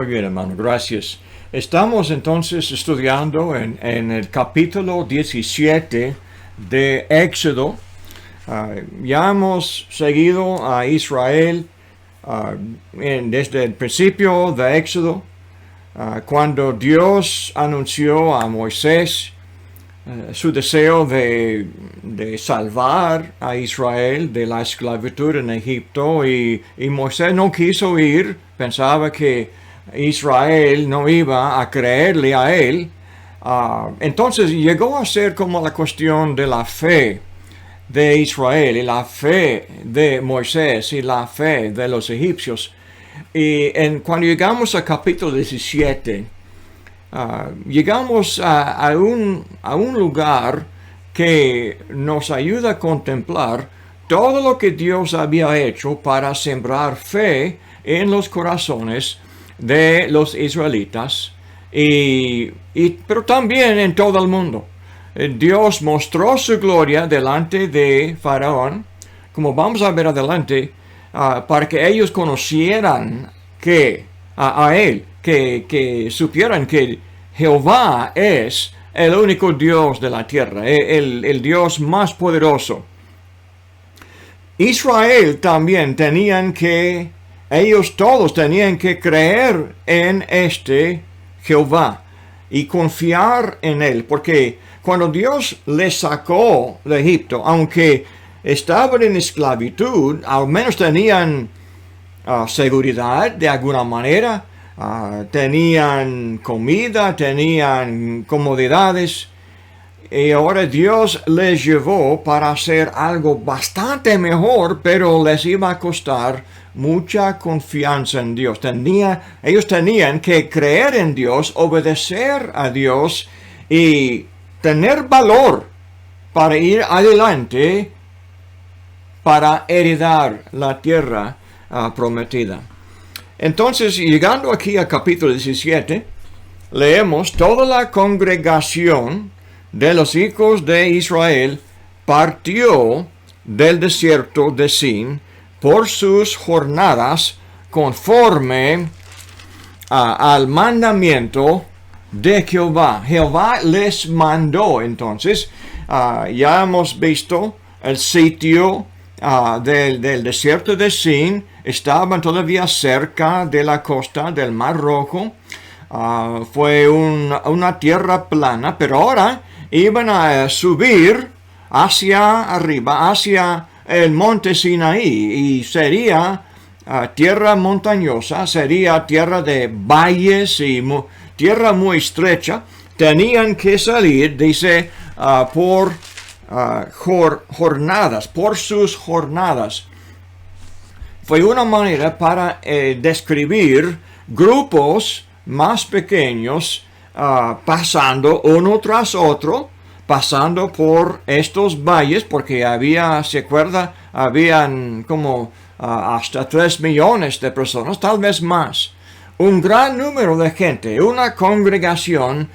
Muy bien, hermano, gracias. Estamos entonces estudiando en el capítulo 17 de Éxodo. Ya hemos seguido a Israel desde el principio de Éxodo, cuando Dios anunció a Moisés su deseo de salvar a Israel de la esclavitud en Egipto, y Moisés no quiso ir, pensaba que Israel no iba a creerle a él. Entonces llegó a ser como la cuestión de la fe de Israel y la fe de Moisés y la fe de los egipcios. Y cuando llegamos al capítulo 17, llegamos a un lugar que nos ayuda a contemplar todo lo que Dios había hecho para sembrar fe en los corazones de los israelitas, pero también en todo el mundo. Dios mostró su gloria delante de Faraón, como vamos a ver adelante, para que ellos conocieran a él, que supieran que Jehová es el único Dios de la tierra, el Dios más poderoso. Israel también ellos todos tenían que creer en este Jehová y confiar en él, porque cuando Dios les sacó de Egipto, aunque estaban en esclavitud, al menos tenían seguridad de alguna manera, tenían comida, tenían comodidades. Y ahora Dios les llevó para hacer algo bastante mejor, pero les iba a costar mucha confianza en Dios. Ellos tenían que creer en Dios, obedecer a Dios y tener valor para ir adelante, para heredar la tierra prometida. Entonces, llegando aquí al capítulo 17, leemos: toda la congregación de los hijos de Israel partió del desierto de Sin por sus jornadas conforme al mandamiento de Jehová. Jehová les mandó. Entonces, ya hemos visto el sitio del desierto de Sin. Estaban todavía cerca de la costa del Mar Rojo. Fue una tierra plana, pero ahora iban a subir hacia arriba, hacia el monte Sinaí, y sería tierra montañosa, sería tierra de valles y tierra muy estrecha. Tenían que salir, dice, por jornadas, por sus jornadas. Fue una manera para describir grupos más pequeños pasando uno tras otro, pasando por estos valles, porque se acuerda, habían como hasta 3 millones de personas, tal vez más. Un gran número de gente, una congregación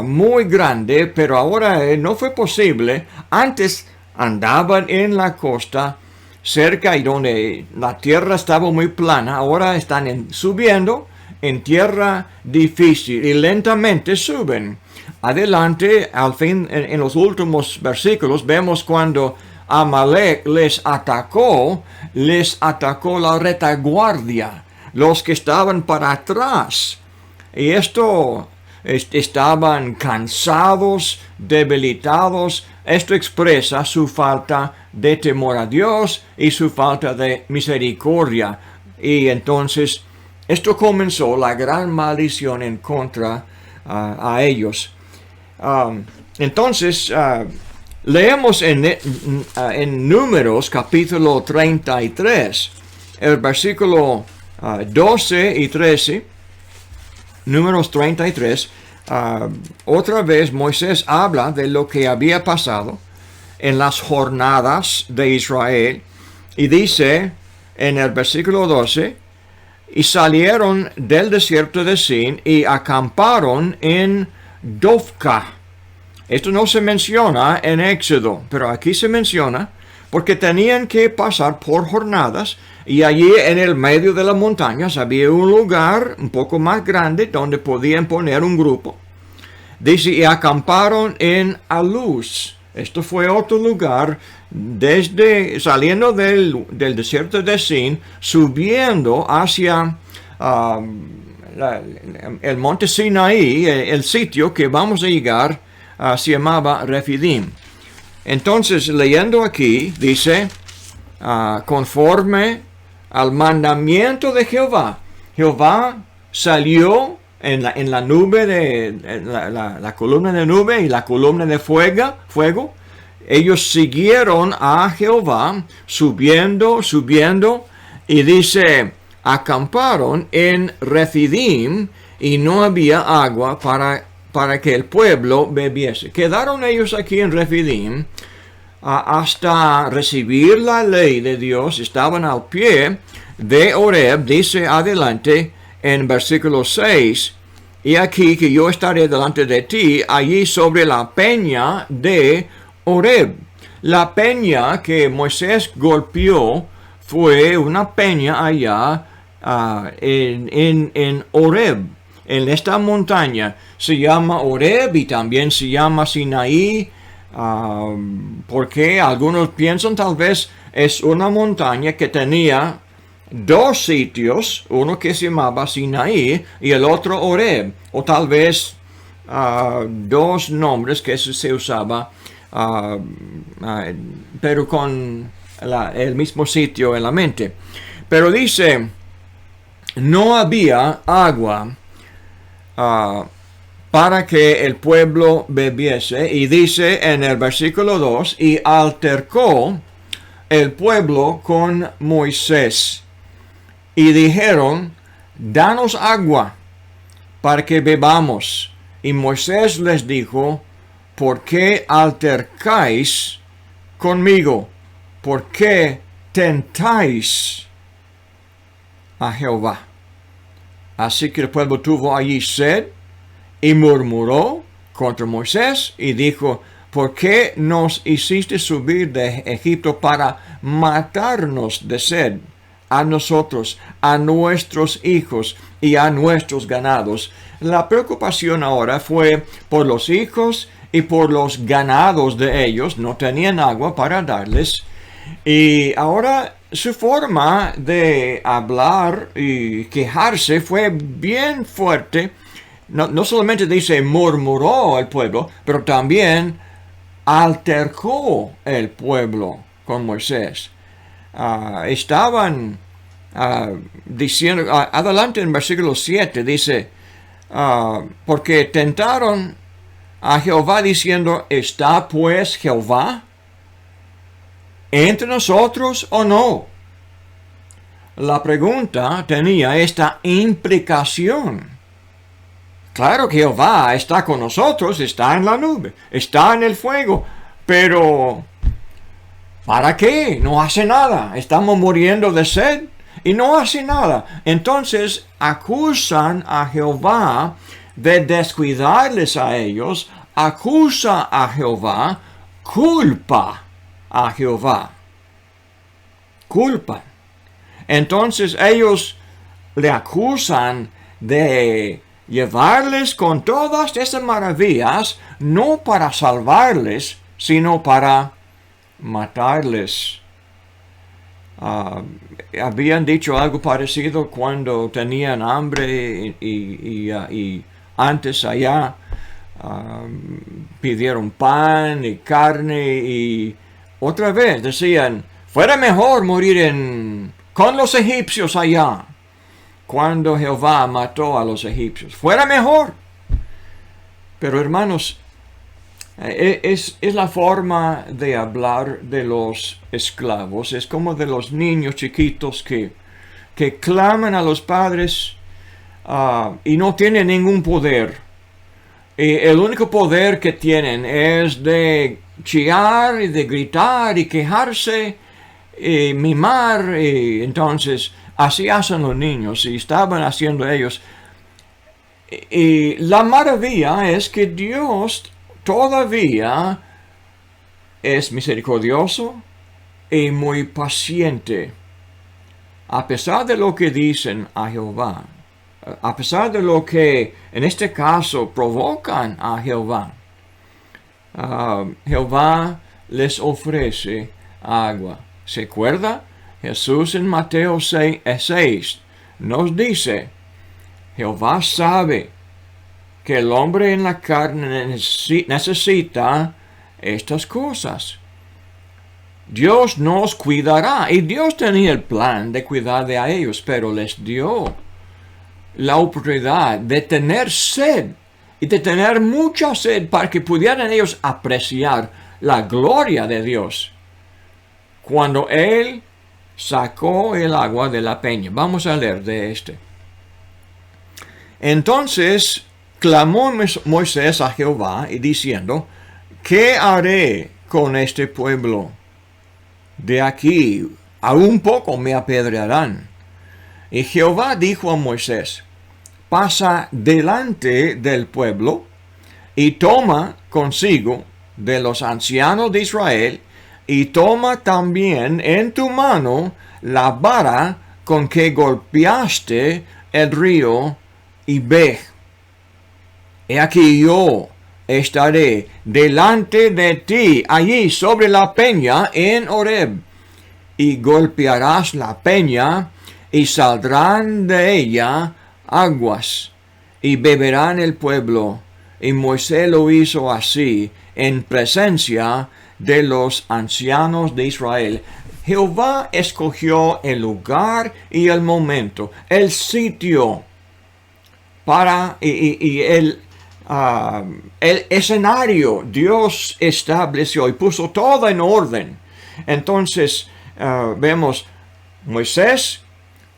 muy grande, pero ahora no fue posible. Antes andaban en la costa, cerca, y donde la tierra estaba muy plana. Ahora están subiendo en tierra difícil y lentamente suben. Adelante, al fin, en los últimos versículos, vemos cuando Amalek les atacó la retaguardia, los que estaban para atrás. Y estaban cansados, debilitados. Esto expresa su falta de temor a Dios y su falta de misericordia. Y entonces esto comenzó la gran maldición en contra a ellos. Entonces, leemos en Números capítulo 33, el versículo 12 y 13, Números 33, otra vez Moisés habla de lo que había pasado en las jornadas de Israel, y dice en el versículo 12: y salieron del desierto de Sin y acamparon en Dofca. Esto no se menciona en Éxodo, pero aquí se menciona porque tenían que pasar por jornadas, y allí en el medio de las montañas había un lugar un poco más grande donde podían poner un grupo. Dice, y acamparon en Aluz. Esto fue otro lugar, saliendo del desierto de Sin, subiendo hacia el monte Sinaí, el sitio que vamos a llegar, se llamaba Refidim. Entonces, leyendo aquí, dice, conforme al mandamiento de Jehová, Jehová salió en la nube, la columna de nube y la columna de fuego. Ellos siguieron a Jehová, subiendo, y dice, acamparon en Refidim, y no había agua para que el pueblo bebiese. Quedaron ellos aquí en Refidim hasta recibir la ley de Dios. Estaban al pie de Horeb, dice adelante en versículo 6, y aquí que yo estaré delante de ti, allí sobre la peña de Horeb. La peña que Moisés golpeó fue una peña allá en Horeb, en esta montaña. Se llama Horeb y también se llama Sinaí, porque algunos piensan tal vez es una montaña que tenía dos sitios, uno que se llamaba Sinaí y el otro Horeb, o tal vez dos nombres que se usaba, pero con el mismo sitio en la mente. Pero dice, no había agua para que el pueblo bebiese, y dice en el versículo 2, y altercó el pueblo con Moisés, y dijeron, danos agua para que bebamos. Y Moisés les dijo, ¿por qué altercáis conmigo? ¿Por qué tentáis a Jehová? Así que el pueblo tuvo allí sed, y murmuró contra Moisés, y dijo, ¿por qué nos hiciste subir de Egipto para matarnos de sed? A nosotros, a nuestros hijos y a nuestros ganados. La preocupación ahora fue por los hijos y por los ganados de ellos. No tenían agua para darles. Y ahora su forma de hablar y quejarse fue bien fuerte. No solamente dice murmuró el pueblo, pero también altercó el pueblo con Moisés. Estaban diciendo, adelante en versículo 7 dice, porque tentaron a Jehová diciendo, ¿está pues Jehová entre nosotros o no? La pregunta tenía esta implicación. Claro que Jehová está con nosotros, está en la nube, está en el fuego, pero ¿para qué? No hace nada. Estamos muriendo de sed y no hace nada. Entonces acusan a Jehová de descuidarles a ellos, acusa a Jehová, culpa a Jehová. Culpan. Entonces ellos le acusan de llevarles con todas esas maravillas, no para salvarles, sino para matarles. Habían dicho algo parecido cuando tenían hambre y antes allá pidieron pan y carne y otra vez decían, fuera mejor morir con los egipcios allá, cuando Jehová mató a los egipcios. Fuera mejor. Pero hermanos, es la forma de hablar de los esclavos. Es como de los niños chiquitos que claman a los padres y no tienen ningún poder. El único poder que tienen es de chillar y de gritar y quejarse y mimar. Y entonces así hacen los niños y estaban haciendo ellos. Y la maravilla es que Dios todavía es misericordioso, y muy paciente. A pesar de lo que dicen a Jehová, a pesar de lo que en este caso provocan a Jehová, Jehová les ofrece agua. ¿Se acuerda? Jesús en Mateo 6 nos dice, Jehová sabe que el hombre en la carne necesita estas cosas. Dios nos cuidará, y Dios tenía el plan de cuidar de a ellos, pero les dio la oportunidad de tener sed, y de tener mucha sed para que pudieran ellos apreciar la gloria de Dios. Cuando Él sacó el agua de la peña. Vamos a leer de este. Entonces clamó Moisés a Jehová y diciendo, ¿qué haré con este pueblo? De aquí a un poco me apedrearán. Y Jehová dijo a Moisés, pasa delante del pueblo y toma consigo de los ancianos de Israel y toma también en tu mano la vara con que golpeaste el río y ve. He aquí yo estaré delante de ti allí sobre la peña en Horeb, y golpearás la peña, y saldrán de ella aguas, y beberán el pueblo. Y Moisés lo hizo así, en presencia de los ancianos de Israel. Jehová escogió el lugar y el momento, el sitio, para el escenario. Dios estableció y puso todo en orden. Entonces vemos Moisés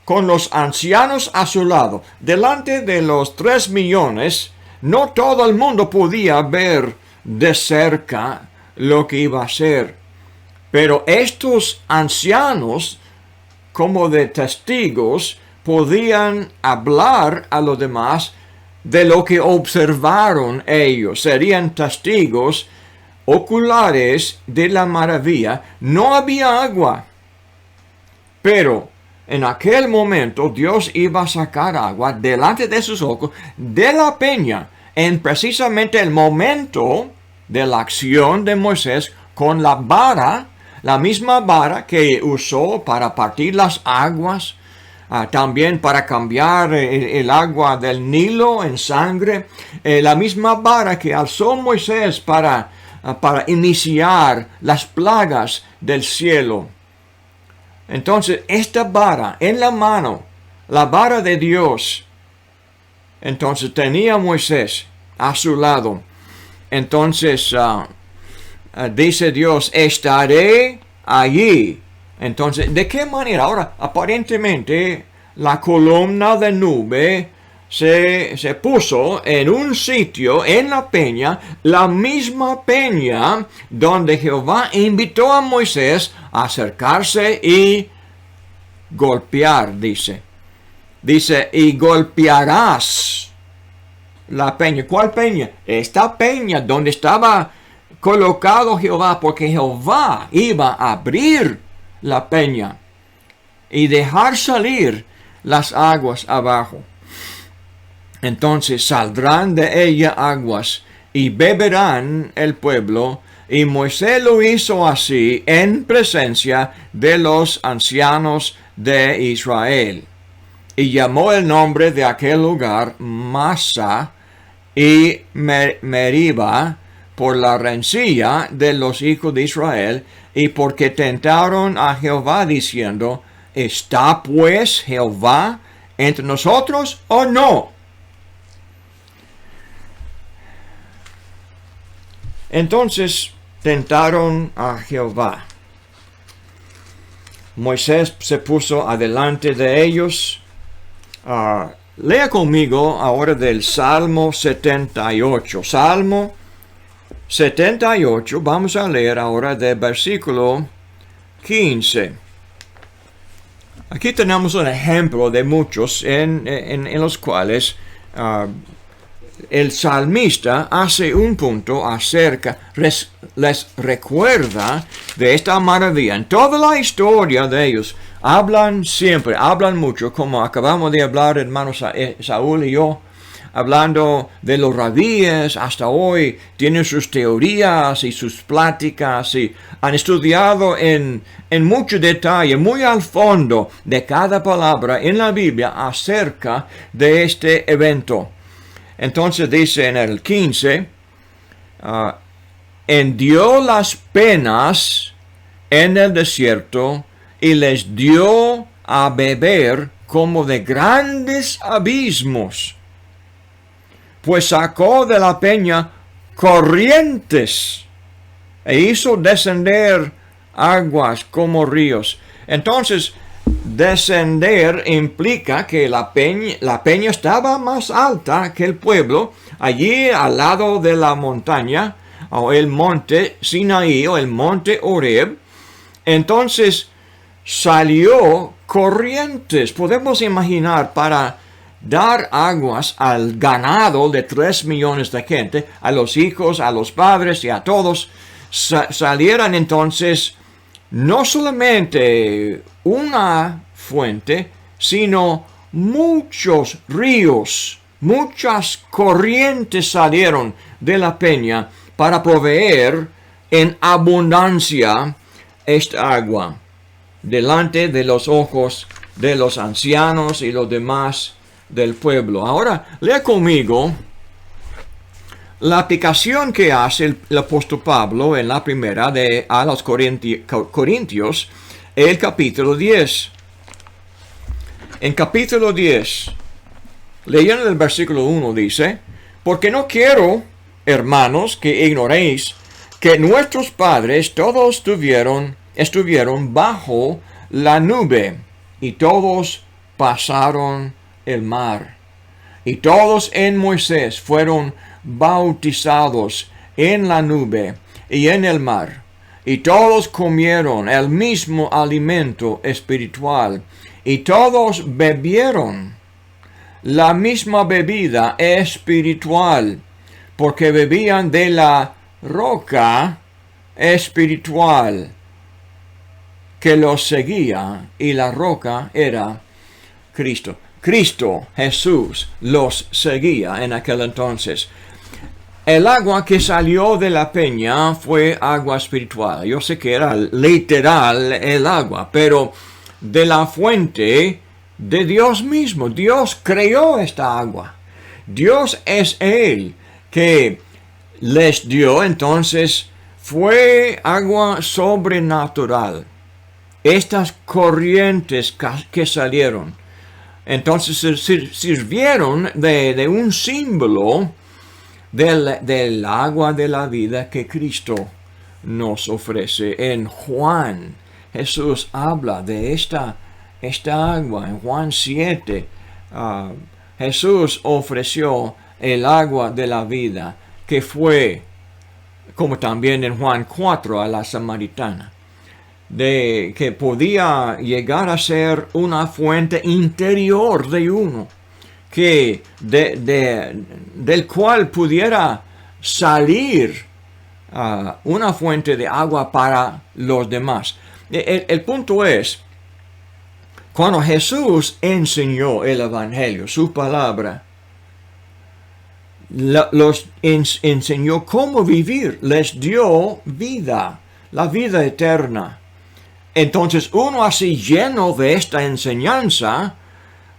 con los ancianos a su lado, delante de los 3 millones. No todo el mundo podía ver de cerca lo que iba a ser, pero estos ancianos, como de testigos, podían hablar a los demás de lo que observaron ellos. Serían testigos oculares de la maravilla. No había agua, pero en aquel momento Dios iba a sacar agua delante de sus ojos de la peña, en precisamente el momento de la acción de Moisés con la vara, la misma vara que usó para partir las aguas, también para cambiar el agua del Nilo en sangre, la misma vara que alzó Moisés para iniciar las plagas del cielo. Entonces, esta vara en la mano, la vara de Dios, entonces tenía Moisés a su lado. Entonces, dice Dios, estaré allí. Entonces, ¿de qué manera? Ahora, aparentemente, la columna de nube se puso en un sitio en la peña, la misma peña donde Jehová invitó a Moisés a acercarse y golpear, dice. Dice, y golpearás la peña. ¿Cuál peña? Esta peña donde estaba colocado Jehová, porque Jehová iba a abrir la peña y dejar salir las aguas abajo. Entonces saldrán de ella aguas y beberán el pueblo. Y Moisés lo hizo así en presencia de los ancianos de Israel. Y llamó el nombre de aquel lugar Masa y Meriba, por la rencilla de los hijos de Israel, y porque tentaron a Jehová diciendo, ¿está pues Jehová entre nosotros o no? Entonces tentaron a Jehová. Moisés se puso adelante de ellos. Lea conmigo ahora del Salmo 78. Salmo 78, vamos a leer ahora del versículo 15. Aquí tenemos un ejemplo de muchos en los cuales el salmista hace un punto acerca, les recuerda de esta maravilla. En toda la historia de ellos, hablan mucho, como acabamos de hablar, hermanos Saúl y yo, hablando de los rabíes hasta hoy, tienen sus teorías y sus pláticas y han estudiado en mucho detalle, muy al fondo de cada palabra en la Biblia acerca de este evento. Entonces dice en el 15, hendió las penas en el desierto y les dio a beber como de grandes abismos, pues sacó de la peña corrientes e hizo descender aguas como ríos. Entonces, descender implica que la peña estaba más alta que el pueblo, allí al lado de la montaña, o el monte Sinaí, o el monte Horeb. Entonces, salió corrientes. Podemos imaginar, para dar aguas al ganado de 3 millones de gente, a los hijos, a los padres y a todos, salieran entonces no solamente una fuente, sino muchos ríos, muchas corrientes salieron de la peña para proveer en abundancia esta agua delante de los ojos de los ancianos y los demás del pueblo. Ahora, lea conmigo la aplicación que hace el apóstol Pablo en la primera a los Corintios, el capítulo 10. En capítulo 10, leyendo el versículo 1, dice: porque no quiero, hermanos, que ignoréis que nuestros padres todos estuvieron bajo la nube, y todos pasaron el mar, y todos en Moisés fueron bautizados en la nube y en el mar, y todos comieron el mismo alimento espiritual, y todos bebieron la misma bebida espiritual, porque bebían de la roca espiritual que los seguía, y la roca era Cristo. Cristo Jesús los seguía en aquel entonces. El agua que salió de la peña fue agua espiritual. Yo sé que era literal el agua, pero de la fuente de Dios mismo. Dios creó esta agua. Dios es Él que les dio. Entonces fue agua sobrenatural. Estas corrientes que salieron, entonces sirvieron de un símbolo del agua de la vida que Cristo nos ofrece. En Juan, Jesús habla de esta agua. En Juan 7, Jesús ofreció el agua de la vida, que fue, como también en Juan 4, a la samaritana, de que podía llegar a ser una fuente interior de uno, que del cual pudiera salir una fuente de agua para los demás. El punto es, cuando Jesús enseñó el Evangelio, su palabra, los enseñó cómo vivir, les dio vida, la vida eterna. Entonces uno así lleno de esta enseñanza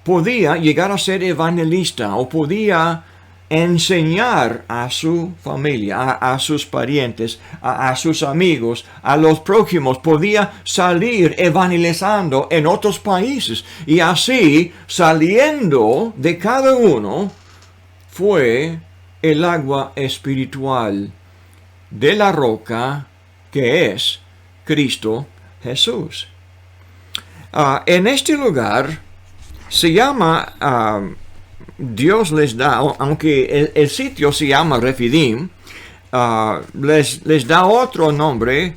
podía llegar a ser evangelista, o podía enseñar a su familia, a sus parientes, a sus amigos, a los prójimos. Podía salir evangelizando en otros países, y así, saliendo de cada uno, fue el agua espiritual de la roca, que es Cristo Jesús. En este lugar se llama, Dios les da, aunque el sitio se llama Refidim, les da otro nombre,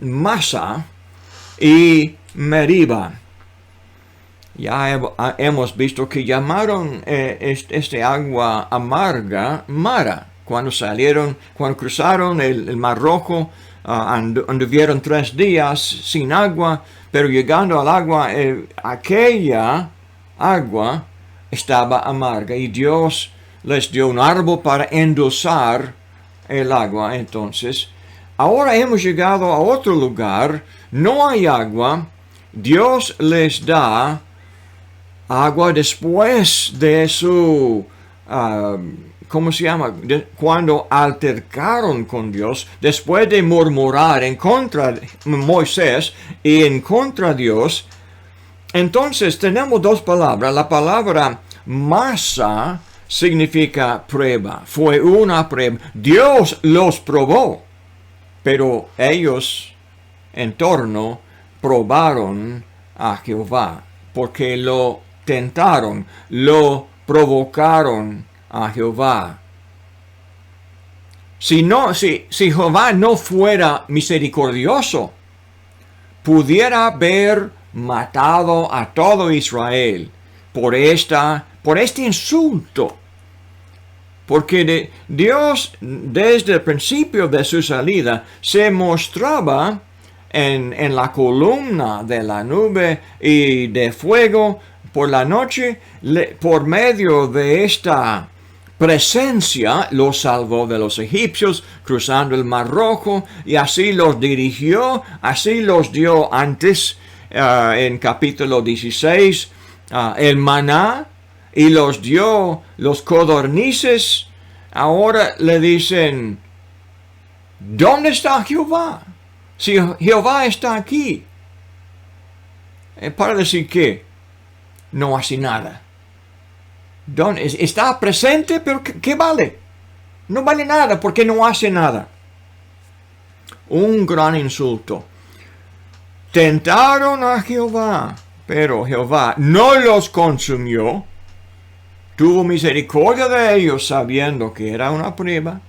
Masa y Meriba. Ya hemos visto que llamaron este agua amarga Mara. Cuando cruzaron el Mar Rojo, anduvieron 3 días sin agua, pero llegando al agua, aquella agua estaba amarga y Dios les dio un árbol para endulzar el agua. Entonces, ahora hemos llegado a otro lugar, no hay agua, Dios les da agua después de su, ¿cómo se llama? Cuando altercaron con Dios, después de murmurar en contra de Moisés y en contra de Dios. Entonces tenemos 2 palabras. La palabra masa significa prueba. Fue una prueba. Dios los probó, pero ellos en torno probaron a Jehová, porque lo tentaron, lo provocaron a Jehová. Si Jehová no fuera misericordioso, pudiera haber matado a todo Israel por este insulto. Porque Dios, desde el principio de su salida, se mostraba en la columna de la nube y de fuego por la noche. Por medio de esta presencia los salvó de los egipcios, cruzando el Mar Rojo, y así los dirigió, así los dio antes, en capítulo 16, el maná, y los dio los codornices. Ahora le dicen, ¿dónde está Jehová? Si Jehová está aquí, para decir que no hace nada. Está presente, pero ¿qué vale? No vale nada porque no hace nada. Un gran insulto. Tentaron a Jehová, pero Jehová no los consumió. Tuvo misericordia de ellos sabiendo que era una prueba.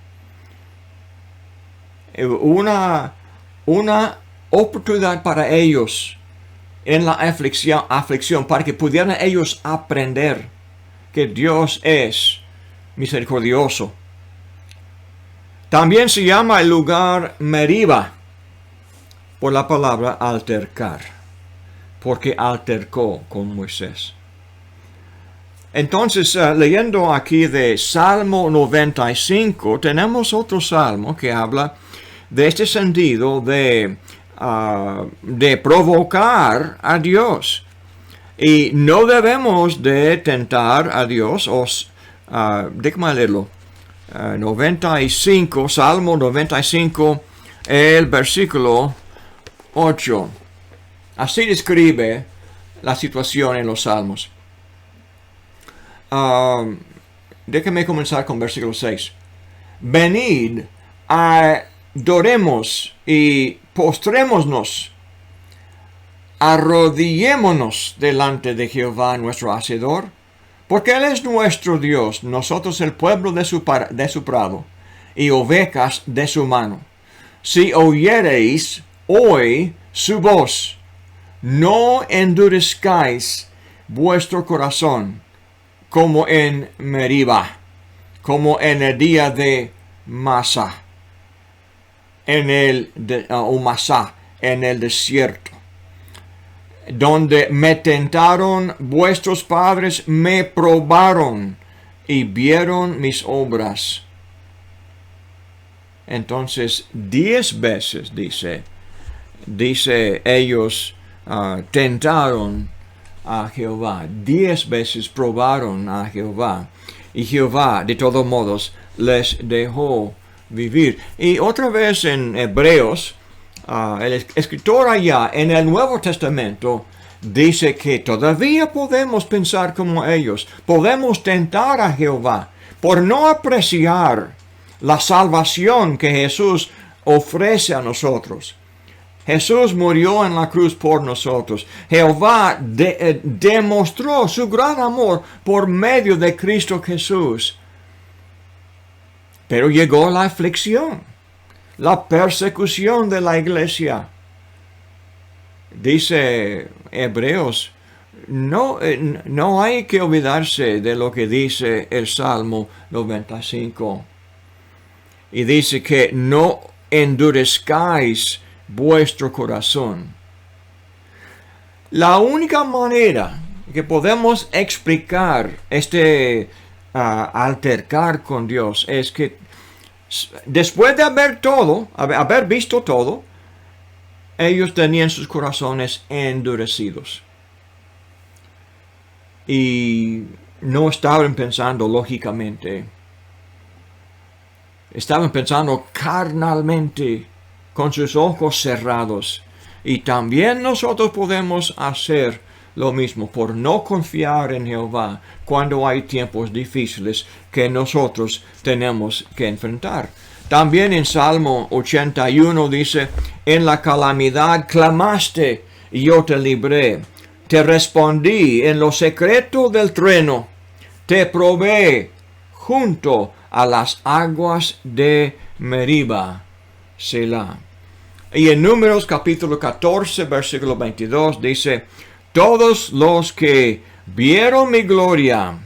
Una oportunidad para ellos en la aflicción, para que pudieran ellos aprender que Dios es misericordioso. También se llama el lugar Meriba por la palabra altercar, porque altercó con Moisés. Entonces, leyendo aquí de Salmo 95, tenemos otro salmo que habla de este sentido de provocar a Dios. Y no debemos de tentar a Dios. Déjame leerlo. 95, Salmo 95, el versículo 8. Así describe la situación en los salmos. Déjame comenzar con versículo 6. Venid, adoremos y postrémonos, arrodillémonos delante de Jehová nuestro Hacedor, porque Él es nuestro Dios, nosotros el pueblo de su prado, y ovejas de su mano. Si oyereis hoy su voz, no endurezcáis vuestro corazón, como en Meriba, como en el día de Masá, en el desierto, donde me tentaron vuestros padres, me probaron y vieron mis obras. Entonces 10 veces dice ellos tentaron a Jehová, 10 veces probaron a Jehová, y Jehová de todos modos les dejó vivir. Y otra vez en Hebreos, el escritor allá en el Nuevo Testamento dice que todavía podemos pensar como ellos, podemos tentar a Jehová por no apreciar la salvación que Jesús ofrece a nosotros. Jesús murió en la cruz por nosotros. Jehová demostró su gran amor por medio de Cristo Jesús. Pero llegó la aflicción, la persecución de la iglesia. Dice Hebreos no hay que olvidarse de lo que dice el Salmo 95. Y dice que no endurezcáis vuestro corazón. La única manera que podemos explicar altercar con Dios es que después de haber visto todo, ellos tenían sus corazones endurecidos. Y no estaban pensando lógicamente. Estaban pensando carnalmente, con sus ojos cerrados. Y también nosotros podemos hacer lo mismo por no confiar en Jehová cuando hay tiempos difíciles que nosotros tenemos que enfrentar. También en Salmo 81 dice, en la calamidad clamaste y yo te libré. Te respondí en lo secreto del trueno. Te probé junto a las aguas de Meriba. Selah. Y en Números capítulo 14, versículo 22 dice, todos los que vieron mi gloria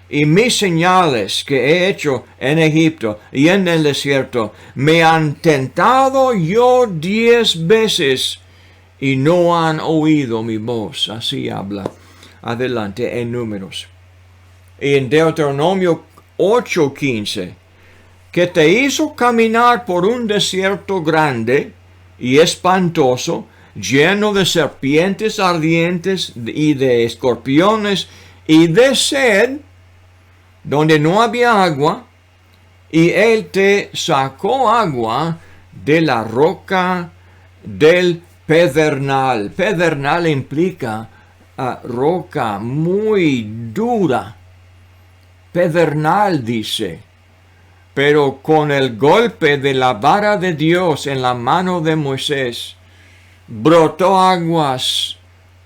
y mis señales que he hecho en Egipto y en el desierto, me han tentado yo 10 veces y no han oído mi voz. Así habla adelante en Números. Y en Deuteronomio 8:15, que te hizo caminar por un desierto grande y espantoso, lleno de serpientes ardientes y de escorpiones y de sed, donde no había agua, y él te sacó agua de la roca del pedernal. Pedernal implica roca muy dura. Pedernal dice, pero con el golpe de la vara de Dios en la mano de Moisés, brotó aguas,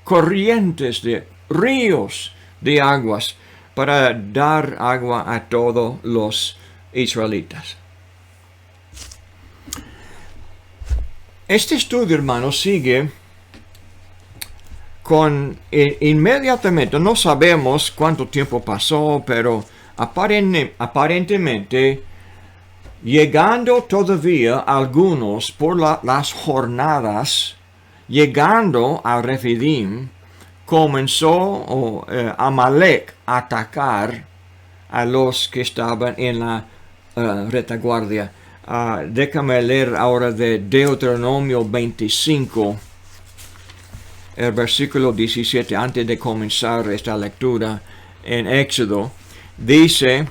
corrientes de ríos de aguas, para dar agua a todos los israelitas. Este estudio, hermanos, sigue con inmediatamente, no sabemos cuánto tiempo pasó, pero aparentemente, llegando todavía algunos por las jornadas, llegando a Refidim, comenzó Amalek a atacar a los que estaban en la retaguardia. Déjame leer ahora de Deuteronomio 25, el versículo 17, antes de comenzar esta lectura en Éxodo. Dice,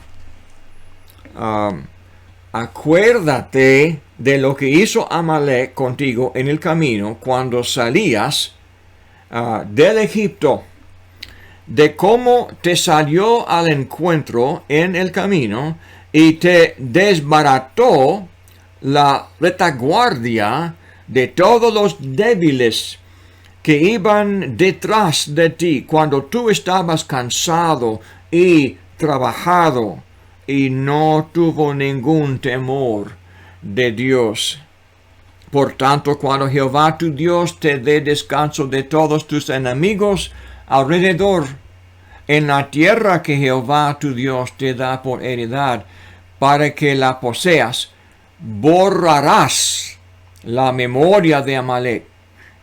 acuérdate de lo que hizo Amalek contigo en el camino cuando salías del Egipto, de cómo te salió al encuentro en el camino y te desbarató la retaguardia de todos los débiles que iban detrás de ti cuando tú estabas cansado y trabajado y no tuvo ningún temor de Dios. Por tanto, cuando Jehová tu Dios te dé descanso de todos tus enemigos alrededor, en la tierra que Jehová tu Dios te da por heredad, para que la poseas, borrarás la memoria de Amalek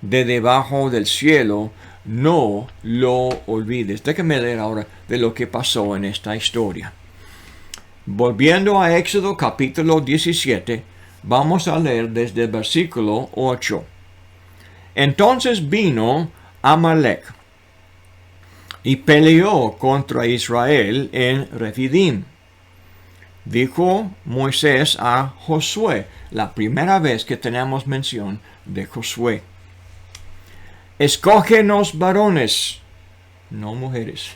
de debajo del cielo, no lo olvides. Déjame leer ahora de lo que pasó en esta historia. Volviendo a Éxodo capítulo 17, vamos a leer desde el versículo 8. Entonces vino Amalek y peleó contra Israel en Refidim. Dijo Moisés a Josué, la primera vez que tenemos mención de Josué: escógenos varones, no mujeres.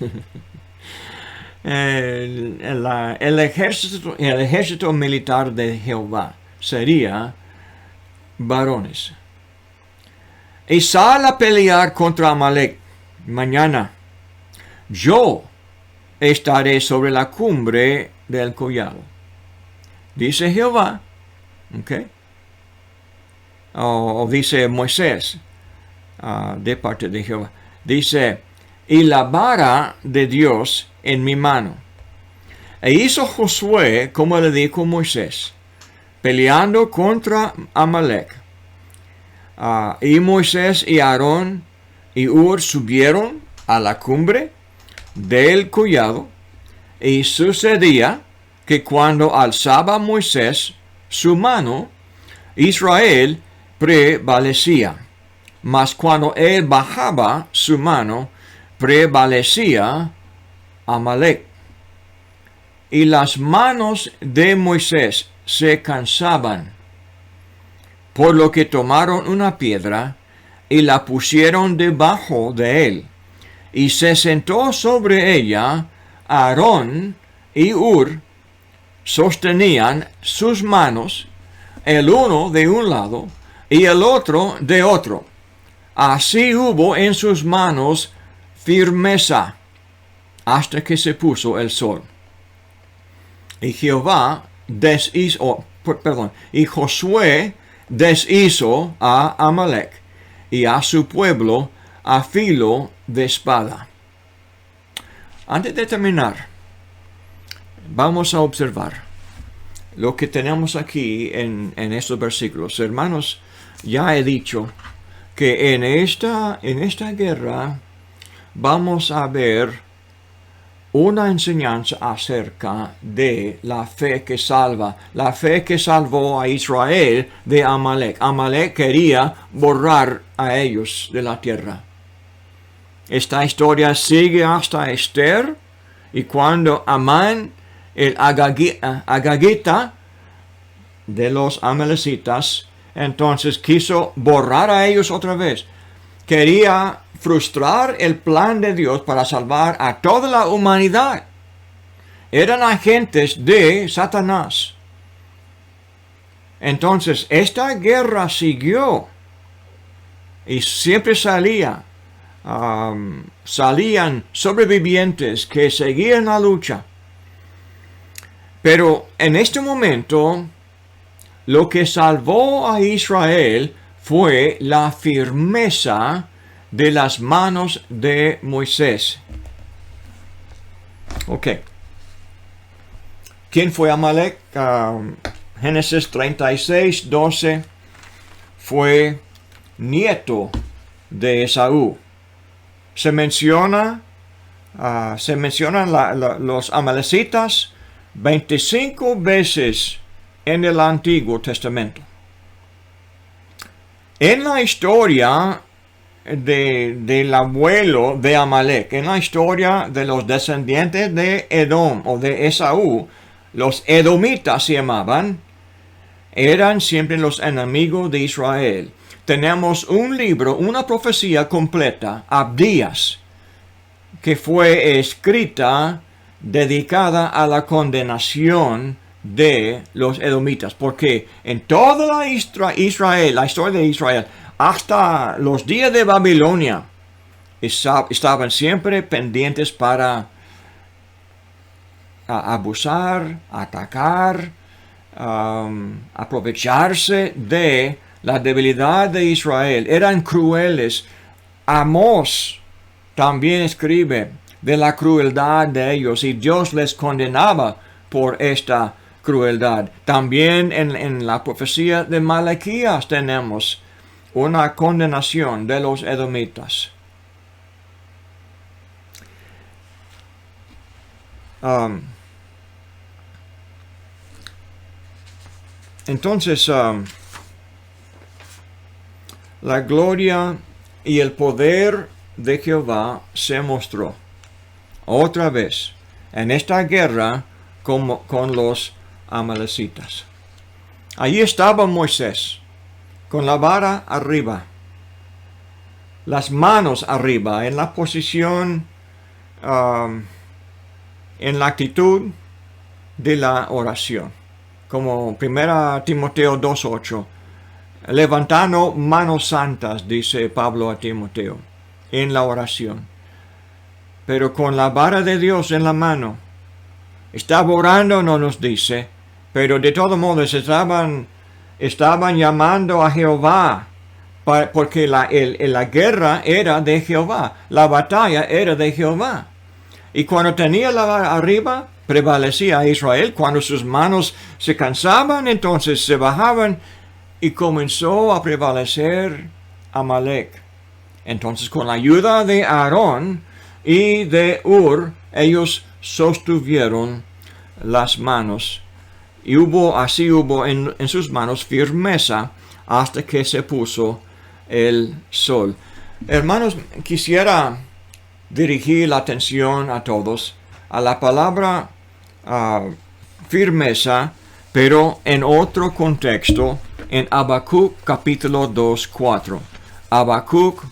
El ejército militar de Jehová sería varones. Y sal a pelear contra Amalek mañana. Yo estaré sobre la cumbre del collado, dice Jehová. ¿Okay? O dice Moisés, de parte de Jehová. Dice, y la vara de Dios en mi mano. E hizo Josué como le dijo Moisés, peleando contra Amalek. Y Moisés y Aarón y Hur subieron a la cumbre del collado, y sucedía que cuando alzaba Moisés su mano, Israel prevalecía, mas cuando él bajaba su mano, prevalecía Amalek. Y las manos de Moisés se cansaban, por lo que tomaron una piedra y la pusieron debajo de él, y se sentó sobre ella. Aarón y Hur sostenían sus manos, el uno de un lado y el otro de otro. Así hubo en sus manos firmeza hasta que se puso el sol. Y Josué deshizo a Amalek y a su pueblo a filo de espada. Antes de terminar, vamos a observar lo que tenemos aquí en estos versículos. Hermanos, ya he dicho que en esta guerra vamos a ver una enseñanza acerca de la fe que salva, la fe que salvó a Israel de Amalek. Amalek quería borrar a ellos de la tierra. Esta historia sigue hasta Esther, y cuando Amán, el agagita de los amalecitas, entonces quiso borrar a ellos otra vez. Quería frustrar el plan de Dios para salvar a toda la humanidad. Eran agentes de Satanás. Entonces, esta guerra siguió y siempre salían sobrevivientes que seguían la lucha. Pero en este momento, lo que salvó a Israel fue la firmeza de las manos de Moisés. Ok. ¿Quién fue Amalek? Génesis 36, 12. Fue nieto de Esaú. Se mencionan los amalecitas 25 veces en el Antiguo Testamento. En la historia del abuelo de Amalek, en la historia de los descendientes de Edom o de Esaú, los edomitas se llamaban, eran siempre los enemigos de Israel. Tenemos un libro, una profecía completa, Abdías, que fue escrita dedicada a la condenación de los edomitas, porque en toda la historia de Israel, hasta los días de Babilonia, estaban siempre pendientes para abusar, atacar, aprovecharse de la debilidad de Israel. Eran crueles. Amós también escribe de la crueldad de ellos, y Dios les condenaba por esta crueldad. También en la profecía de Malaquías tenemos una condenación de los edomitas. Entonces, la gloria y el poder de Jehová se mostró otra vez en esta guerra con los amalecitas. Allí estaba Moisés, con la vara arriba, las manos arriba, en la posición, en la actitud de la oración, como 1 Timoteo 2:8, levantando manos santas, dice Pablo a Timoteo, en la oración, pero con la vara de Dios en la mano. Estaba orando, no nos dice, pero de todos modos estaban llamando a Jehová porque la guerra era de Jehová, la batalla era de Jehová. Y cuando tenía la vara arriba, prevalecía Israel. Cuando sus manos se cansaban, entonces se bajaban y comenzó a prevalecer Amalek. Entonces, con la ayuda de Aarón y de Ur, ellos sostuvieron las manos. Y así hubo en sus manos firmeza hasta que se puso el sol. Hermanos, quisiera dirigir la atención a todos a la palabra firmeza, pero en otro contexto, en Habacuc capítulo 2:4. Habacuc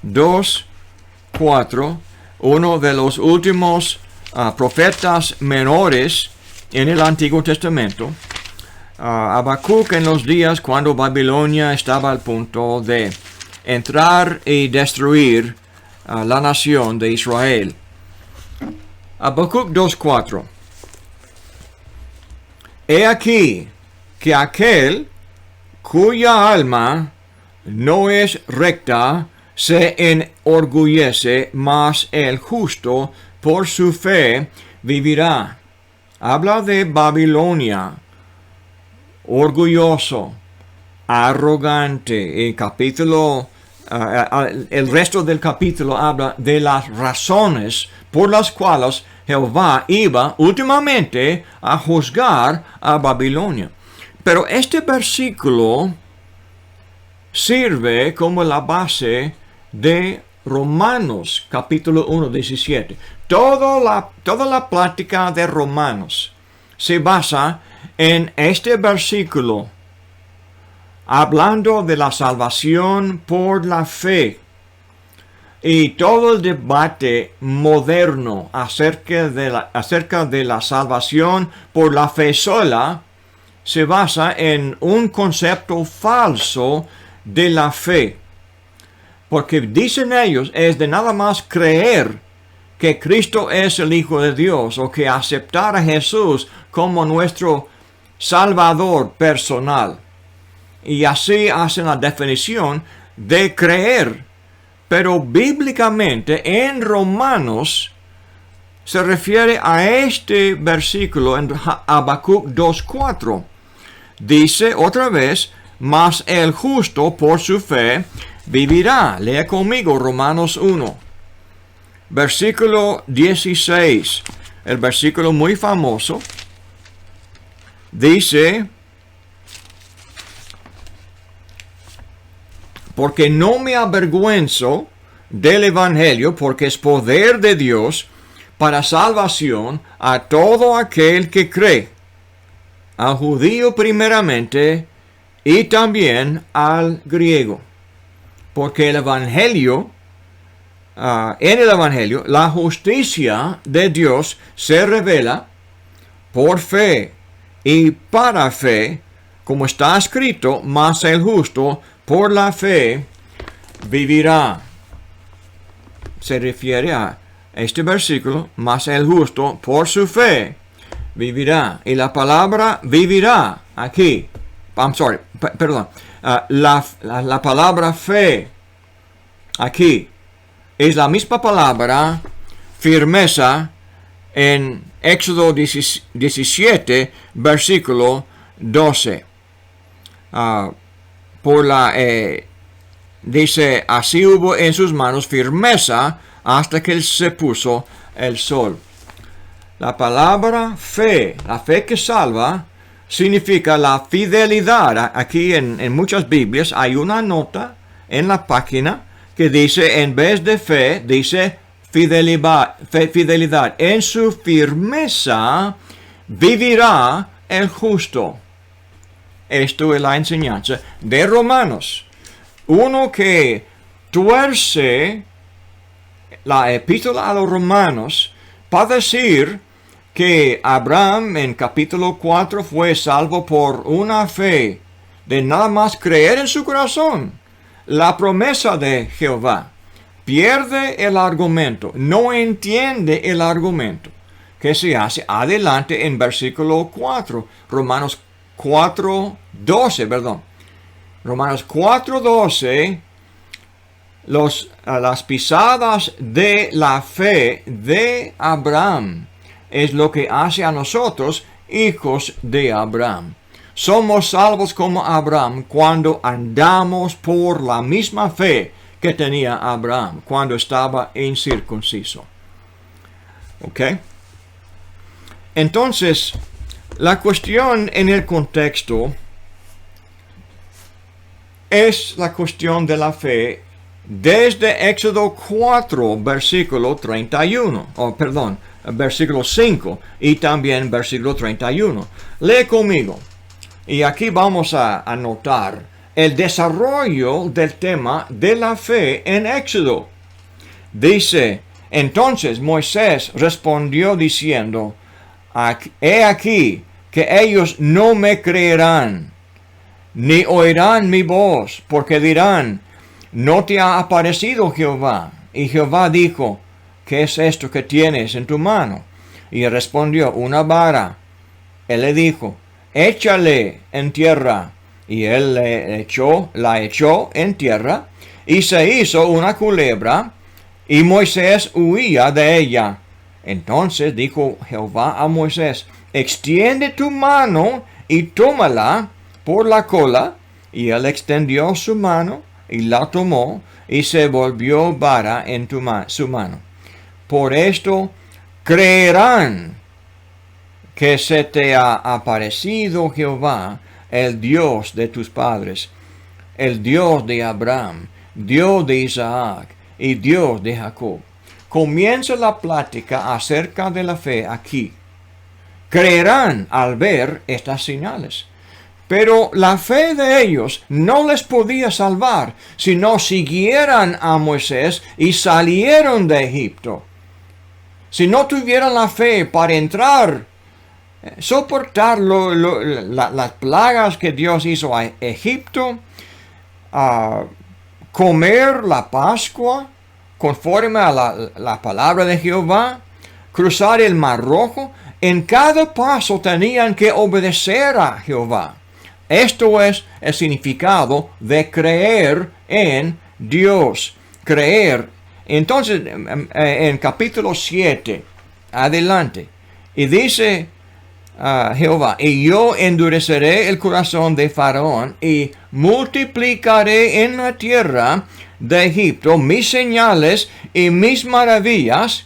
2:4, uno de los últimos profetas menores en el Antiguo Testamento. Habacuc en los días cuando Babilonia estaba al punto de entrar y destruir la nación de Israel. Habacuc 2:4. He aquí que aquel cuya alma no es recta se enorgullece, mas el justo por su fe vivirá. Habla de Babilonia, orgulloso, arrogante. El resto del capítulo habla de las razones por las cuales Jehová iba últimamente a juzgar a Babilonia. Pero este versículo sirve como la base de Romanos capítulo 1:17. Toda la plática de Romanos se basa en este versículo, hablando de la salvación por la fe. Y todo el debate moderno acerca de la salvación por la fe sola se basa en un concepto falso de la fe. Porque dicen ellos es de nada más creer que Cristo es el Hijo de Dios o que aceptar a Jesús como nuestro Salvador personal. Y así hacen la definición de creer. Pero bíblicamente en Romanos se refiere a este versículo en Habacuc 2:4. Dice otra vez, mas el justo por su fe vivirá. Lea conmigo Romanos 1. Versículo 16. El versículo muy famoso. Dice, porque no me avergüenzo del Evangelio, porque es poder de Dios para salvación a todo aquel que cree, al judío primeramente y también al griego. Porque el Evangelio, en el Evangelio, la justicia de Dios se revela por fe y para fe, como está escrito, mas el justo por la fe vivirá. Se refiere a este versículo, mas el justo por su fe vivirá. Y la palabra vivirá aquí, la palabra fe aquí es la misma palabra firmeza en Éxodo 17, versículo 12. Dice, así hubo en sus manos firmeza hasta que se puso el sol. La palabra fe, la fe que salva, significa la fidelidad. Aquí en muchas Biblias hay una nota en la página que dice, en vez de fe, dice fidelidad. En su firmeza vivirá el justo. Esto es la enseñanza de Romanos. Uno que tuerce la epístola a los Romanos para decir que Abraham en capítulo 4 fue salvo por una fe de nada más creer en su corazón la promesa de Jehová. Pierde el argumento, no entiende el argumento que se hace adelante en versículo 4, Romanos 4:12, perdón. Romanos 4:12, las pisadas de la fe de Abraham es lo que hace a nosotros hijos de Abraham. Somos salvos como Abraham cuando andamos por la misma fe que tenía Abraham cuando estaba incircunciso. ¿Ok? Entonces, la cuestión en el contexto es la cuestión de la fe desde Éxodo 4, versículo 31, versículo 5 y también versículo 31. Lee conmigo. Y aquí vamos a notar el desarrollo del tema de la fe en Éxodo. Dice, entonces Moisés respondió diciendo, he aquí que ellos no me creerán, ni oirán mi voz, porque dirán, ¿no te ha aparecido Jehová? Y Jehová dijo, ¿qué es esto que tienes en tu mano? Y respondió, una vara. Él le dijo, échale en tierra. Y él la echó en tierra, y se hizo una culebra, y Moisés huía de ella. Entonces dijo Jehová a Moisés, extiende tu mano y tómala por la cola. Y él extendió su mano y la tomó, y se volvió vara en su mano. Por esto creerán que se te ha aparecido Jehová, el Dios de tus padres, el Dios de Abraham, Dios de Isaac y Dios de Jacob. Comienza la plática acerca de la fe aquí. Creerán al ver estas señales. Pero la fe de ellos no les podía salvar si no siguieran a Moisés y salieron de Egipto. Si no tuvieran la fe para entrar, soportar las plagas que Dios hizo a Egipto, comer la Pascua conforme a la palabra de Jehová, cruzar el Mar Rojo, en cada paso tenían que obedecer a Jehová. Esto es el significado de creer en Dios. Creer. Entonces, en capítulo 7, adelante, y dice Jehová, y yo endureceré el corazón de Faraón, y multiplicaré en la tierra de Egipto mis señales y mis maravillas,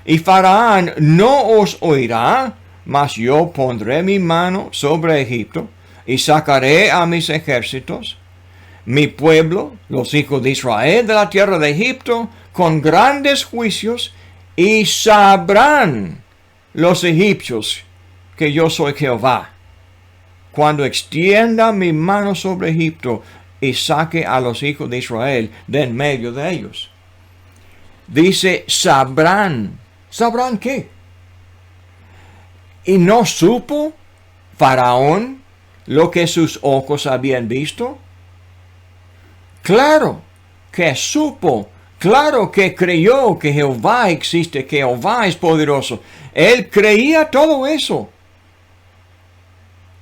y Faraón no os oirá, mas yo pondré mi mano sobre Egipto, y sacaré a mis ejércitos, mi pueblo, los hijos de Israel, de la tierra de Egipto, con grandes juicios, y sabrán los egipcios que yo soy Jehová, cuando extienda mi mano sobre Egipto, y saque a los hijos de Israel de en medio de ellos. Dice, sabrán. ¿Sabrán qué? ¿Y no supo Faraón lo que sus ojos habían visto? Claro que supo, claro que creyó que Jehová existe, que Jehová es poderoso. Él creía todo eso.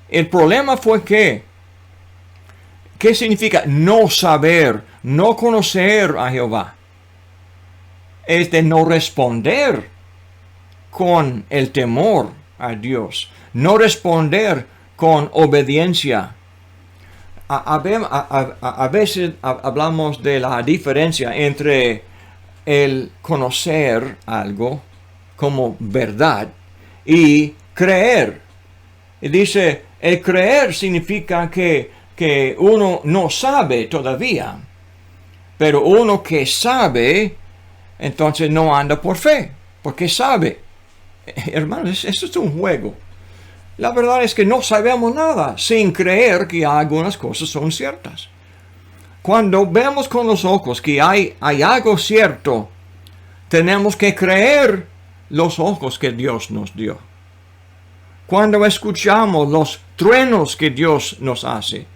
El problema fue que, ¿qué significa no saber, no conocer a Jehová? Es de no responder con el temor a Dios, no responder con obediencia. A veces hablamos de la diferencia entre el conocer algo como verdad y creer. Y dice, el creer significa que uno no sabe todavía, pero uno que sabe, entonces no anda por fe, porque sabe. Hermanos, esto es un juego. La verdad es que no sabemos nada sin creer que algunas cosas son ciertas. Cuando vemos con los ojos que hay algo cierto, tenemos que creer los ojos que Dios nos dio. Cuando escuchamos los truenos que Dios nos hace,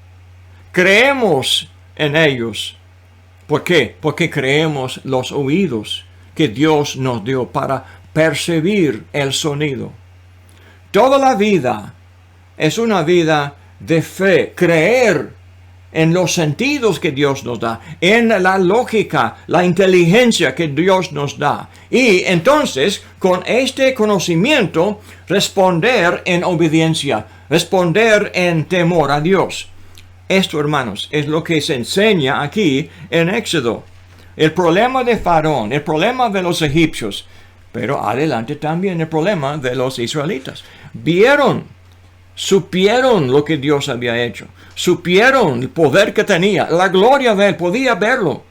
creemos en ellos. ¿Por qué? Porque creemos los oídos que Dios nos dio para percibir el sonido. Toda la vida es una vida de fe, creer en los sentidos que Dios nos da, en la lógica, la inteligencia que Dios nos da. Y entonces, con este conocimiento, responder en obediencia, responder en temor a Dios. Esto, hermanos, es lo que se enseña aquí en Éxodo. El problema de Faraón, el problema de los egipcios, pero adelante también el problema de los israelitas. Supieron lo que Dios había hecho. Supieron el poder que tenía, la gloria de Él, podía verlo.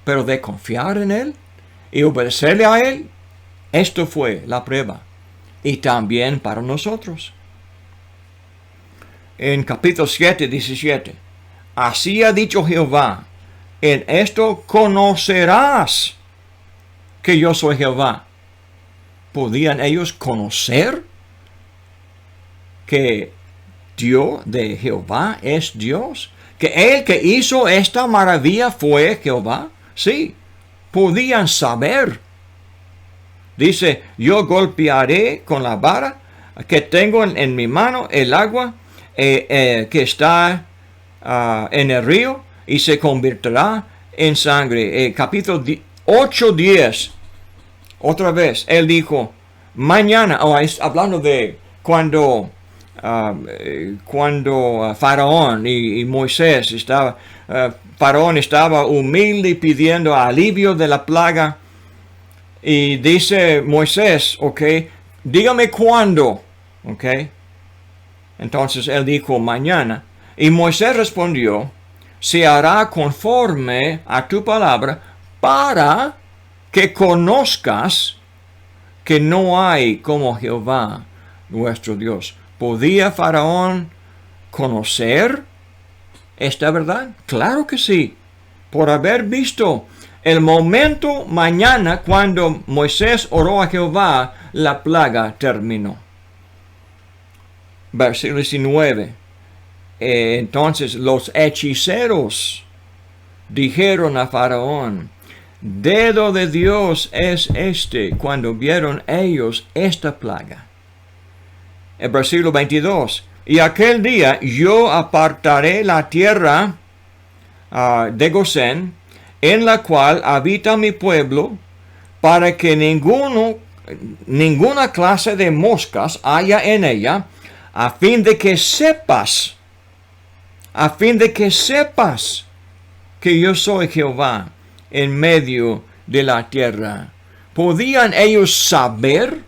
Pero de confiar en Él y obedecerle a Él, esto fue la prueba. Y también para nosotros. En capítulo 7, 17. Así ha dicho Jehová, en esto conocerás que yo soy Jehová. ¿Podían ellos conocer que Dios de Jehová es Dios? ¿Que el que hizo esta maravilla fue Jehová? Sí, podían saber. Dice, yo golpearé con la vara que tengo en mi mano el agua que está en el río y se convertirá en sangre. Capítulo 8:10. Otra vez, él dijo, mañana, hablando de cuando Faraón y Moisés Faraón estaba humilde pidiendo alivio de la plaga. Y dice Moisés, ok, dígame cuándo, ok. Entonces él dijo, mañana. Y Moisés respondió, se hará conforme a tu palabra para que conozcas que no hay como Jehová nuestro Dios. ¿Podía Faraón conocer esta verdad? Claro que sí, por haber visto el momento mañana cuando Moisés oró a Jehová, la plaga terminó. Versículo 19. Entonces los hechiceros dijeron a Faraón, dedo de Dios es este, cuando vieron ellos esta plaga. El versículo 22. Y aquel día yo apartaré la tierra de Gosén, en la cual habita mi pueblo, para que ninguna clase de moscas haya en ella, a fin de que sepas que yo soy Jehová en medio de la tierra. ¿Podían ellos saber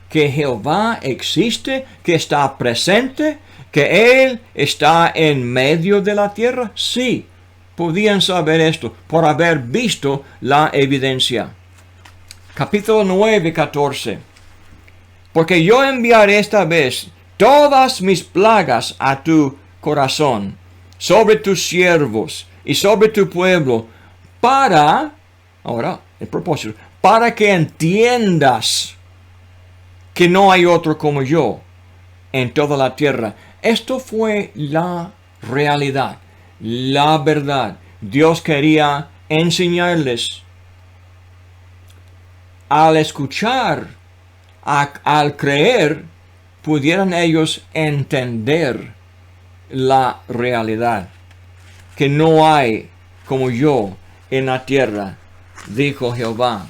que Jehová existe, que está presente, que Él está en medio de la tierra? Sí, podían saber esto por haber visto la evidencia. Capítulo 9, 14. Porque yo enviaré esta vez todas mis plagas a tu corazón, sobre tus siervos y sobre tu pueblo, ahora el propósito, para que entiendas que no hay otro como yo en toda la tierra. Esto fue la realidad, la verdad. Dios quería enseñarles. Al escuchar, al creer, pudieran ellos entender la realidad. Que no hay como yo en la tierra, dijo Jehová.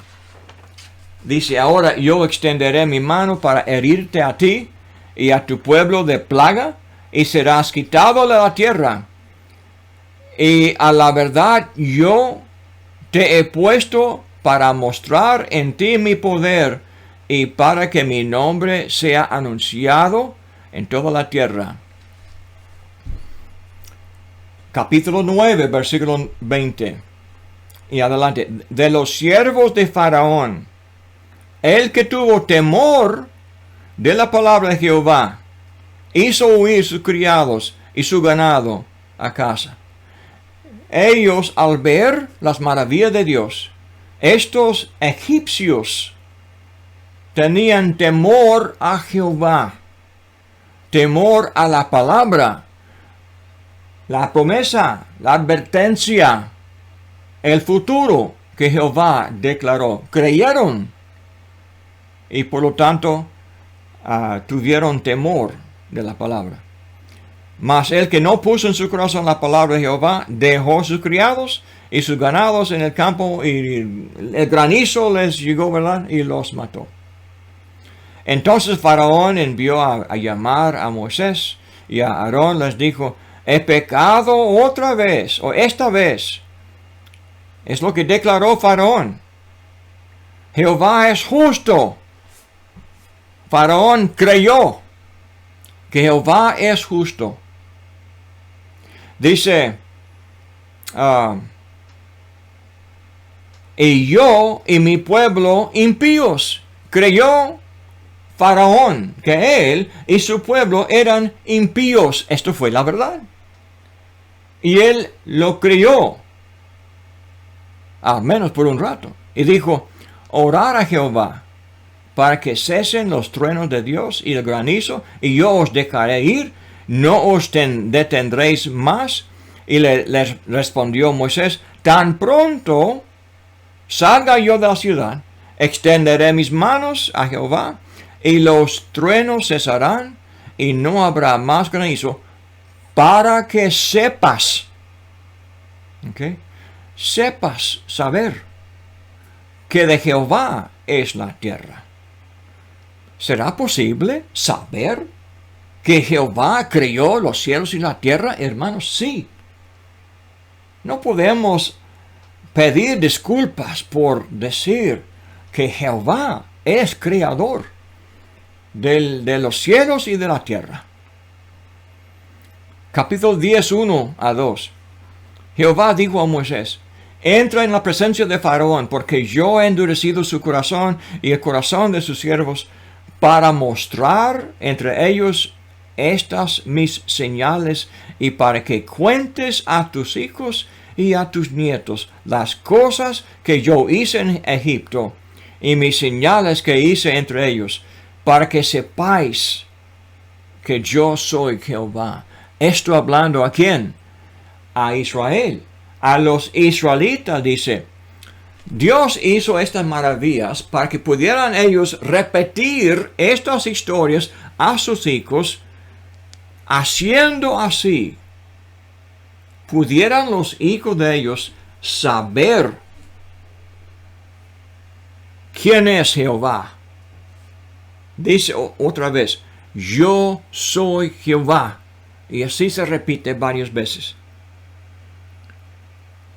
Dice, ahora yo extenderé mi mano para herirte a ti y a tu pueblo de plaga, y serás quitado de la tierra. Y a la verdad yo te he puesto para mostrar en ti mi poder, y para que mi nombre sea anunciado en toda la tierra. Capítulo 9, versículo 20. Y adelante. De los siervos de Faraón, el que tuvo temor de la palabra de Jehová, hizo huir sus criados y su ganado a casa. Ellos, al ver las maravillas de Dios, estos egipcios tenían temor a Jehová, temor a la palabra, la promesa, la advertencia, el futuro que Jehová declaró. Creyeron y por lo tanto tuvieron temor de la palabra. Mas el que no puso en su corazón la palabra de Jehová, dejó sus criados y sus ganados en el campo, y el granizo les llegó, ¿verdad? Y los mató. Entonces Faraón envió a llamar a Moisés y a Aarón, les dijo: he pecado otra vez, o esta vez. Es lo que declaró Faraón. Jehová es justo. Faraón creyó que Jehová es justo. Dice, y yo y mi pueblo impíos. Creyó Faraón que él y su pueblo eran impíos. Esto fue la verdad. Y él lo creyó, al menos por un rato. Y dijo: orar a Jehová para que cesen los truenos de Dios y el granizo, y yo os dejaré ir, no os detendréis más. Y les respondió Moisés: tan pronto salga yo de la ciudad, extenderé mis manos a Jehová, y los truenos cesarán, y no habrá más granizo, para que sepas, ¿okay? Sepas, saber, que de Jehová es la tierra. ¿Será posible saber que Jehová creó los cielos y la tierra? Hermanos, sí. No podemos pedir disculpas por decir que Jehová es creador de los cielos y de la tierra. Capítulo 10, 1 a 2. Jehová dijo a Moisés: entra en la presencia de Faraón, porque yo he endurecido su corazón y el corazón de sus siervos, para mostrar entre ellos estas mis señales, y para que cuentes a tus hijos y a tus nietos las cosas que yo hice en Egipto, y mis señales que hice entre ellos, para que sepáis que yo soy Jehová. Esto hablando ¿a quién? A Israel. A los israelitas dice: Dios hizo estas maravillas para que pudieran ellos repetir estas historias a sus hijos. Haciendo así, pudieran los hijos de ellos saber quién es Jehová. Dice otra vez: yo soy Jehová. Y así se repite varias veces.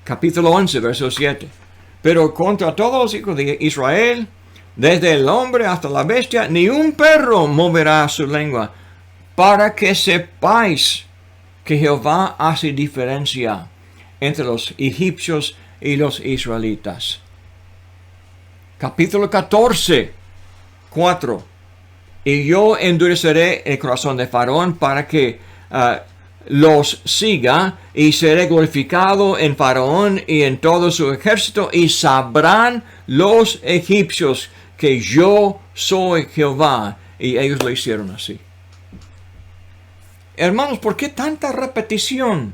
Capítulo 11, verso 7. Pero contra todos los hijos de Israel, desde el hombre hasta la bestia, ni un perro moverá su lengua, para que sepáis que Jehová hace diferencia entre los egipcios y los israelitas. Capítulo 14, 4. Y yo endureceré el corazón de Faraón para que los siga, y seré glorificado en Faraón y en todo su ejército, y sabrán los egipcios que yo soy Jehová. Y ellos lo hicieron así. Hermanos, ¿por qué tanta repetición?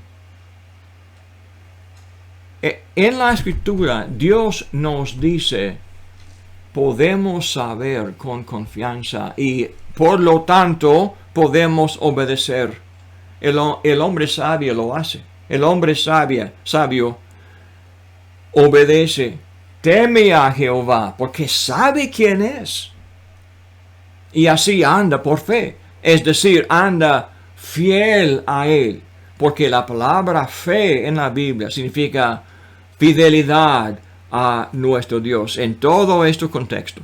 En la Escritura Dios nos dice: podemos saber con confianza y por lo tanto podemos obedecer. El hombre sabio lo hace. El hombre sabio obedece, teme a Jehová, porque sabe quién es. Y así anda por fe. Es decir, anda fiel a Él. Porque la palabra fe en la Biblia significa fidelidad a nuestro Dios en todo este contexto.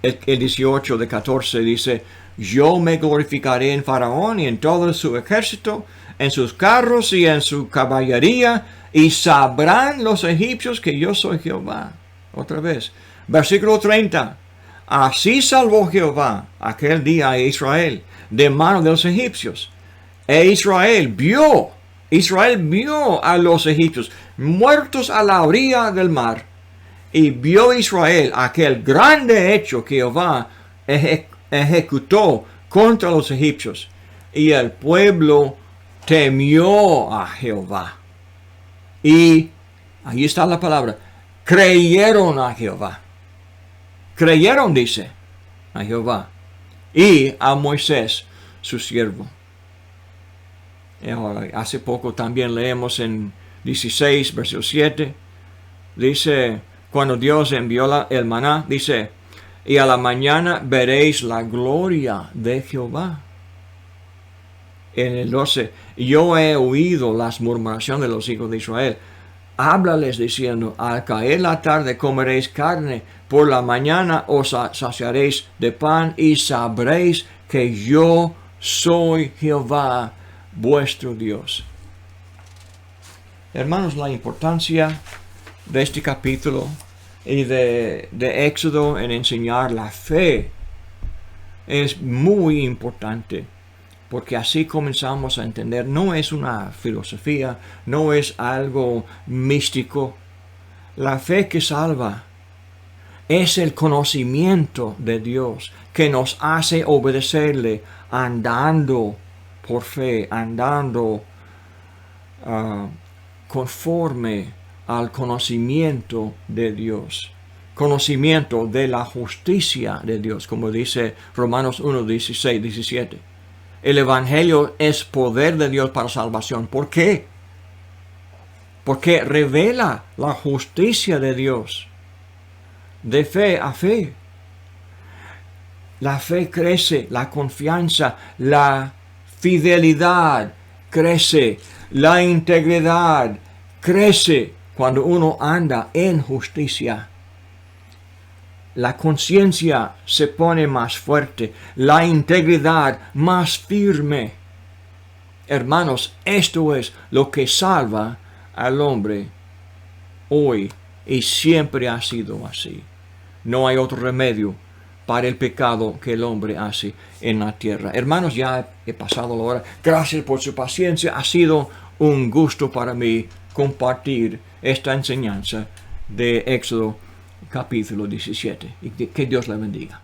El 18 de 14 dice: yo me glorificaré en Faraón y en todo su ejército, en sus carros y en su caballería, y sabrán los egipcios que yo soy Jehová. Otra vez, versículo 30. Así salvó Jehová aquel día a Israel de mano de los egipcios. E Israel vio a los egipcios muertos a la orilla del mar. Y vio Israel aquel grande hecho que Jehová ejecutó contra los egipcios. Y el pueblo temió a Jehová. Y ahí está la palabra: creyeron a Jehová. Creyeron, dice, a Jehová. y a Moisés, su siervo. Y ahora, hace poco también leemos en 16, versículo 7, dice, cuando Dios envió el maná, dice, y a la mañana veréis la gloria de Jehová. En el 12, yo he oído las murmuraciones de los hijos de Israel. Háblales diciendo, al caer la tarde comeréis carne, por la mañana os saciaréis de pan y sabréis que yo soy Jehová, vuestro Dios. Hermanos, la importancia de este capítulo y de Éxodo en enseñar la fe es muy importante, porque así comenzamos a entender, no es una filosofía, no es algo místico. La fe que salva es el conocimiento de Dios que nos hace obedecerle andando por fe, andando conforme al conocimiento de Dios. Conocimiento de la justicia de Dios, como dice Romanos 1, 16, 17. El Evangelio es poder de Dios para salvación. ¿Por qué? Porque revela la justicia de Dios. De fe a fe. La fe crece, la confianza, la fidelidad crece, la integridad crece cuando uno anda en justicia. La conciencia se pone más fuerte, la integridad más firme. Hermanos, esto es lo que salva al hombre hoy y siempre ha sido así. No hay otro remedio para el pecado que el hombre hace en la tierra. Hermanos, ya he pasado la hora. Gracias por su paciencia. Ha sido un gusto para mí compartir esta enseñanza de Éxodo capítulo 17. Y que Dios le bendiga.